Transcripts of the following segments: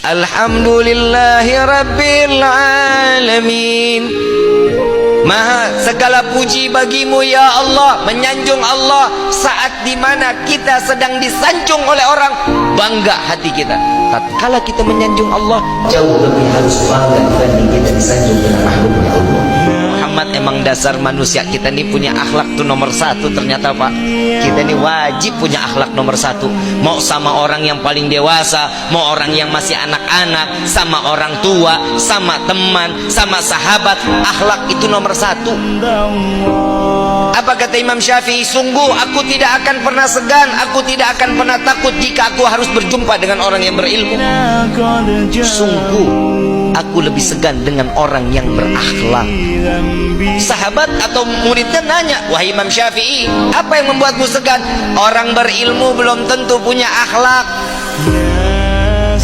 Alhamdulillahi Rabbil Alamin. Maha segala puji bagimu ya Allah. Menyanjung Allah saat dimana kita sedang disanjung oleh orang, bangga hati kita. Tatkala kita menyanjung Allah, jauh lebih harus bangga dibanding kita disanjung dengan makhluknya Allah. Muhammad emang dasar manusia kita nih punya akhlak tuh nomor satu. Ternyata Pak, kita nih wajib punya akhlak nomor satu. Mau sama orang yang paling dewasa, mau orang yang masih anak-anak, sama orang tua, sama teman, sama sahabat, akhlak itu nomor satu. Apa kata Imam Syafi'i? Sungguh aku tidak akan pernah segan, aku tidak akan pernah takut jika aku harus berjumpa dengan orang yang berilmu. Sungguh aku lebih segan dengan orang yang berakhlak. Sahabat atau muridnya nanya, wahai Imam Syafi'i, apa yang membuatmu segan? Orang berilmu belum tentu punya akhlak.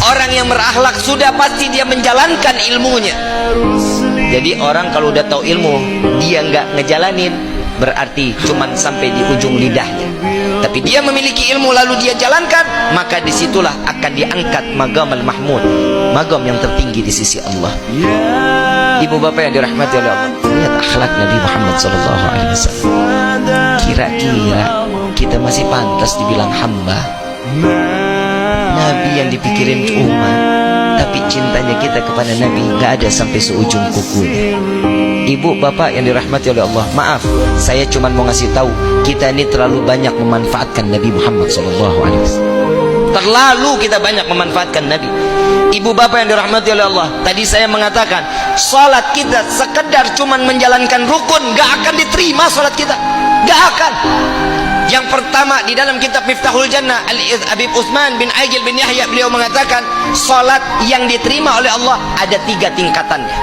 Orang yang berakhlak sudah pasti dia menjalankan ilmunya. Jadi orang kalau udah tahu ilmu, dia nggak ngejalanin, berarti cuman sampai di ujung lidahnya. Tapi dia memiliki ilmu lalu dia jalankan, maka disitulah akan diangkat Maqam al-Mahmud, Maqam yang tertinggi di sisi Allah. Ibu bapak yang dirahmati oleh Allah, lihat akhlak Nabi Muhammad SAW. Kira-kira kita masih pantas dibilang hamba? Nabi yang dipikirin umat, tapi cintanya kita kepada Nabi gak ada sampai seujung kukunya. Ibu bapak yang dirahmati oleh Allah, maaf, saya cuma mau ngasih tahu, kita ini terlalu banyak memanfaatkan Nabi Muhammad SAW. Terlalu kita banyak memanfaatkan Nabi. Ibu bapak yang dirahmati oleh Allah, tadi saya mengatakan salat kita sekedar cuman menjalankan rukun, gak akan diterima salat kita, gak akan. Yang pertama di dalam kitab Miftahul Jannah, Habib Utsman bin Aijil bin Yahya, beliau mengatakan salat yang diterima oleh Allah ada 3 tingkatannya.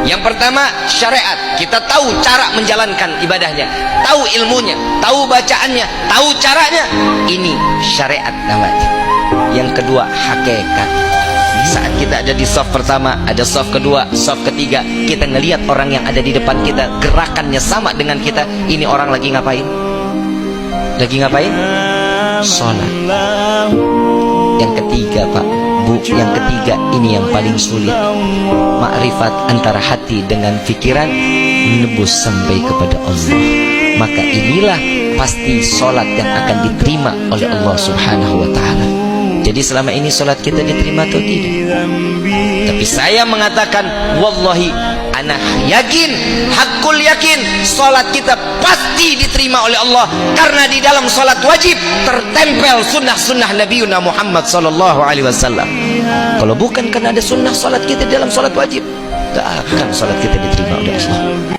Yang pertama syariat, kita tahu cara menjalankan ibadahnya, tahu ilmunya, tahu bacaannya, tahu caranya, ini syariat namanya. Yang kedua hakikat. Saat kita ada di saf pertama, ada saf kedua, saf ketiga, kita ngelihat orang yang ada di depan kita gerakannya sama dengan kita, ini orang lagi ngapain? Lagi ngapain? Sholat. Yang ketiga Pak, Bu, yang ketiga ini yang paling sulit, makrifat antara hati dengan pikiran menembus sampai kepada Allah. Maka inilah pasti sholat yang akan diterima oleh Allah Subhanahu wa ta'ala. Jadi selama ini sholat kita diterima atau tidak? Tapi saya mengatakan wallahi, ana yakin, hakul yakin, sholat kita pasti diterima oleh Allah. Karena di dalam sholat wajib tertempel sunnah-sunnah Nabi Muhammad SAW. Kalau bukan karena ada sunnah sholat kita di dalam sholat wajib, gak akan sholat kita diterima oleh Allah.